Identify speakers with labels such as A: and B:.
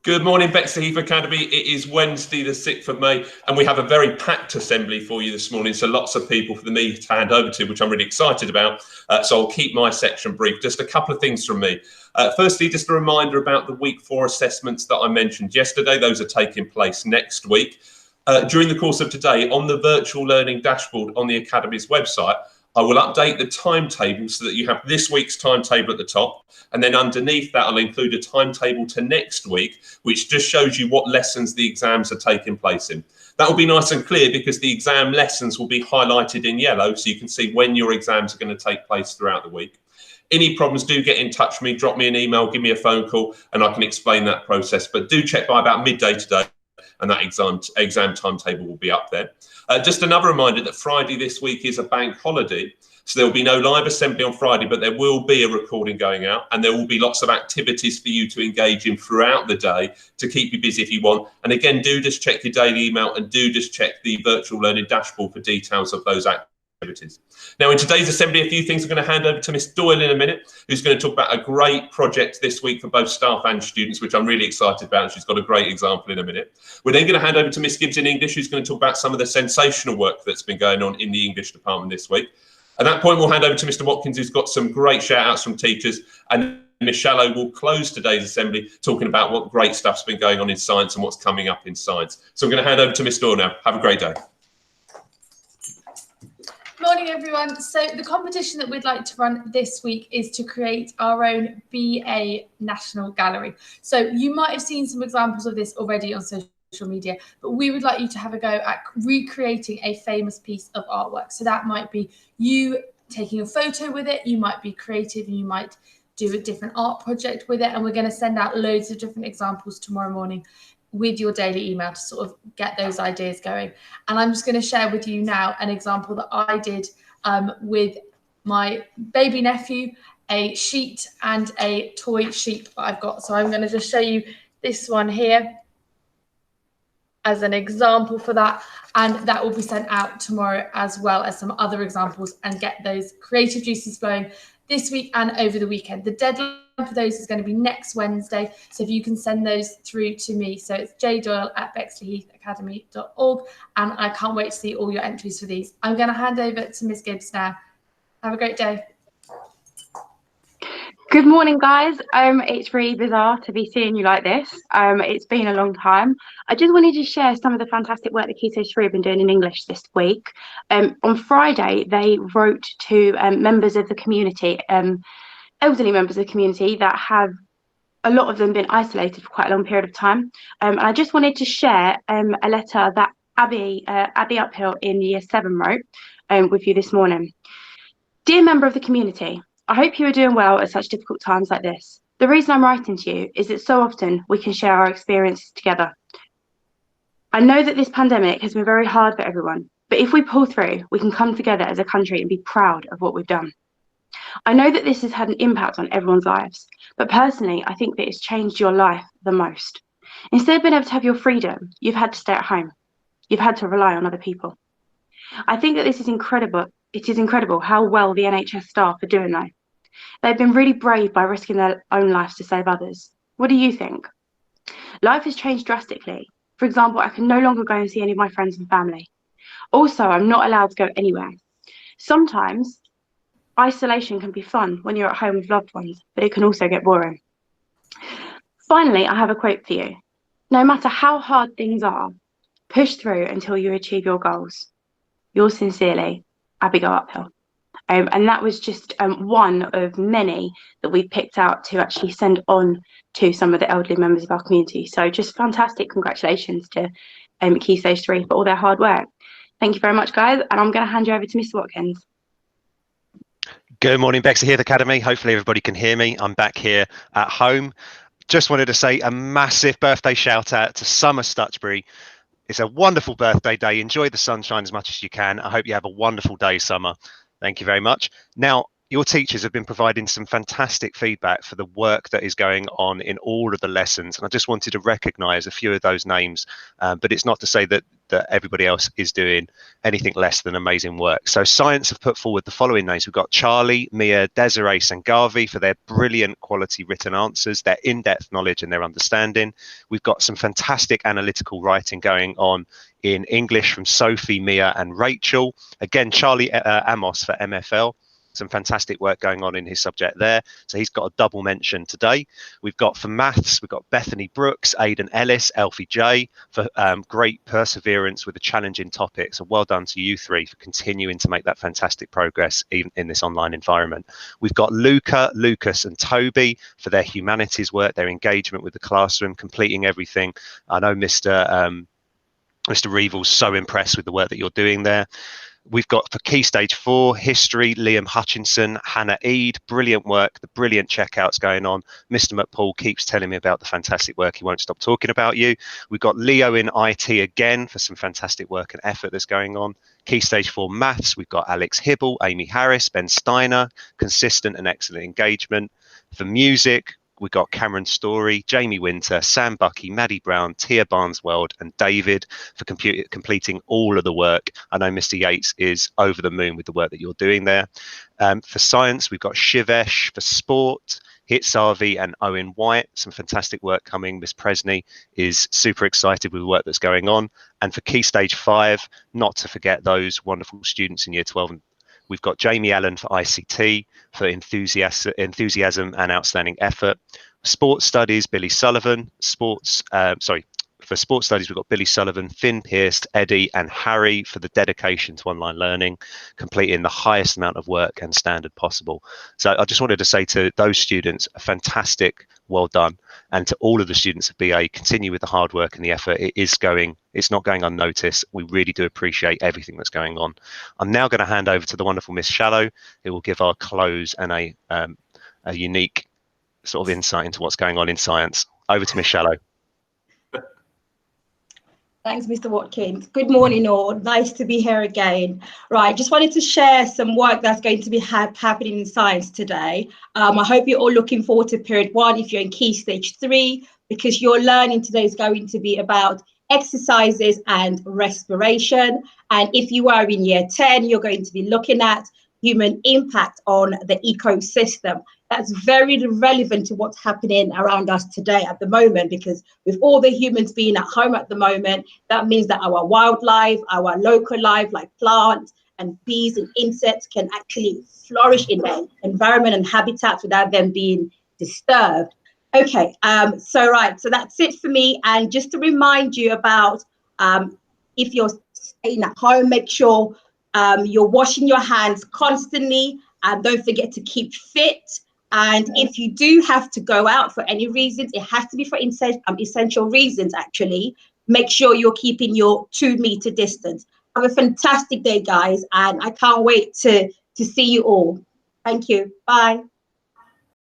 A: Good morning, Bexleyheath Academy. It is Wednesday, the 6th of May, and we have a very packed assembly for you this morning. So lots of people for me to hand over to, which I'm really excited about. So I'll keep my section brief. Just a couple of things from me. Firstly, just a reminder about the week 4 assessments that I mentioned yesterday. Those are taking place next week. During the course of today, on the virtual learning dashboard on the Academy's website, I will update the timetable so that you have this week's timetable at the top, and then underneath that I'll include a timetable to next week, which just shows you what lessons the exams are taking place in. That will be nice and clear because the exam lessons will be highlighted in yellow, so you can see when your exams are going to take place throughout the week. Any problems, do get in touch with me, drop me an email, give me a phone call, and I can explain that process. But do check by about midday today, and that exam timetable will be up there. Just another reminder that Friday this week is a bank holiday, so there will be no live assembly on Friday, but there will be a recording going out, and there will be lots of activities for you to engage in throughout the day to keep you busy if you want. And again, do just check your daily email and do just check the virtual learning dashboard for details of those activities. Now, in today's assembly, a few things I'm going to hand over to Miss Doyle in a minute, who's going to talk about a great project this week for both staff and students, which I'm really excited about. She's got a great example in a minute. We're then going to hand over to Miss Gibbs in English, who's going to talk about some of the sensational work that's been going on in the English department this week. At that point, we'll hand over to Mr. Watkins, who's got some great shout outs from teachers, and Miss Shallow will close today's assembly talking about what great stuff's been going on in science and what's coming up in science. So I'm going to hand over to Miss Doyle now. Have a great day.
B: Morning everyone. So the competition that we'd like to run this week is to create our own BA National Gallery. So you might have seen some examples of this already on social media, but we would like you to have a go at recreating a famous piece of artwork. So that might be you taking a photo with it, you might be creative and you might do a different art project with it, and we're going to send out loads of different examples tomorrow morning with your daily email to sort of get those ideas going. And I'm just going to share with you now an example that I did with my baby nephew, a sheet and a toy sheep that I've got. So I'm going to just show you this one here as an example for that, and that will be sent out tomorrow as well as some other examples, and get those creative juices flowing this week and over the weekend. The deadline for those is going to be next Wednesday, so if you can send those through to me. So it's jdoyle@bexleyheathacademy.org, and I can't wait to see all your entries for these. I'm going to hand over to Miss Gibbs now. Have a great day.
C: Good morning, guys. It's really bizarre to be seeing you like this. It's been a long time. I just wanted to share some of the fantastic work that Key Stage 3 have been doing in English this week. On Friday, they wrote to members of the community, elderly members of the community that have, a lot of them, been isolated for quite a long period of time. And I just wanted to share a letter that Abby Uphill in Year 7 wrote with you this morning. Dear member of the community, I hope you are doing well at such difficult times like this. The reason I'm writing to you is that so often we can share our experiences together. I know that this pandemic has been very hard for everyone, but if we pull through, we can come together as a country and be proud of what we've done. I know that this has had an impact on everyone's lives, but personally, I think that it's changed your life the most. Instead of being able to have your freedom, you've had to stay at home. You've had to rely on other people. I think that this is incredible. It is incredible how well the NHS staff are doing though. They've been really brave by risking their own lives to save others. What do you think? Life has changed drastically. For example, I can no longer go and see any of my friends and family. Also, I'm not allowed to go anywhere. Sometimes isolation can be fun when you're at home with loved ones, but it can also get boring. Finally, I have a quote for you. No matter how hard things are, push through until you achieve your goals. Yours sincerely, Abigail Uphill. And that was just one of many that we picked out to actually send on to some of the elderly members of our community. So just fantastic congratulations to Key Stage 3 for all their hard work. Thank you very much, guys. And I'm going to hand you over to Mr. Watkins.
D: Good morning, Bexleyheath Academy. Hopefully everybody can hear me. I'm back here at home. Just wanted to say a massive birthday shout out to Summer Stutchbury. It's a wonderful birthday day. Enjoy the sunshine as much as you can. I hope you have a wonderful day, Summer. Thank you very much. Now, your teachers have been providing some fantastic feedback for the work that is going on in all of the lessons. And I just wanted to recognise a few of those names, but it's not to say that everybody else is doing anything less than amazing work. So science have put forward the following names. We've got Charlie, Mia, Desiree, Sangavi for their brilliant quality written answers, their in-depth knowledge and their understanding. We've got some fantastic analytical writing going on in English from Sophie, Mia and Rachel. Again, Charlie Amos for MFL. Some fantastic work going on in his subject there. So he's got a double mention today. We've got for maths, we've got Bethany Brooks, Aidan Ellis, Elfie J for great perseverance with a challenging topic. So well done to you three for continuing to make that fantastic progress even in this online environment. We've got Luca, Lucas and Toby for their humanities work, their engagement with the classroom, completing everything. I know Mr. Reevel's so impressed with the work that you're doing there. We've got for Key Stage 4, History, Liam Hutchinson, Hannah Eade, brilliant work, the brilliant checkouts going on. Mr. McPaul keeps telling me about the fantastic work. He won't stop talking about you. We've got Leo in IT again for some fantastic work and effort that's going on. Key Stage 4 Maths, we've got Alex Hibble, Amy Harris, Ben Steiner, consistent and excellent engagement. For Music, we've got Cameron Story, Jamie Winter, Sam Bucky, Maddie Brown, Tia Barnesweld and David for completing all of the work. I know Mr. Yates is over the moon with the work that you're doing there. For Science, we've got Shivesh. For Sport, Hitsavi and Owen White, some fantastic work coming. Miss Presney is super excited with the work that's going on. And for Key Stage 5, not to forget those wonderful students in Year 12 and we've got Jamie Allen for ICT for enthusiasm and outstanding effort. Sports Studies, Billy Sullivan. For Sports Studies, we've got Billy Sullivan, Finn Pierce, Eddie and Harry for the dedication to online learning, completing the highest amount of work and standard possible. So I just wanted to say to those students, a fantastic well done. And to all of the students of BA, continue with the hard work and the effort. It's not going unnoticed. We really do appreciate everything that's going on. I'm now going to hand over to the wonderful Miss Shallow, who will give our close and a unique sort of insight into what's going on in science. Over to Miss Shallow.
E: Thanks, Mr. Watkins. Good morning, all. Nice to be here again. Right, just wanted to share some work that's going to be happening in science today. I hope you're all looking forward to period 1 if you're in Key Stage 3, because your learning today is going to be about exercises and respiration. And if you are in Year 10, you're going to be looking at human impact on the ecosystem. That's very relevant to what's happening around us today at the moment, because with all the humans being at home at the moment, that means that our wildlife, our local life, like plants and bees and insects, can actually flourish in their environment and habitats without them being disturbed. Okay, so that's it for me. And just to remind you about if you're staying at home, make sure you're washing your hands constantly, and don't forget to keep fit. And if you do have to go out for any reasons, it has to be for essential reasons, actually. Make sure you're keeping your 2-meter distance. Have a fantastic day, guys, and I can't wait to see you all. Thank you. Bye.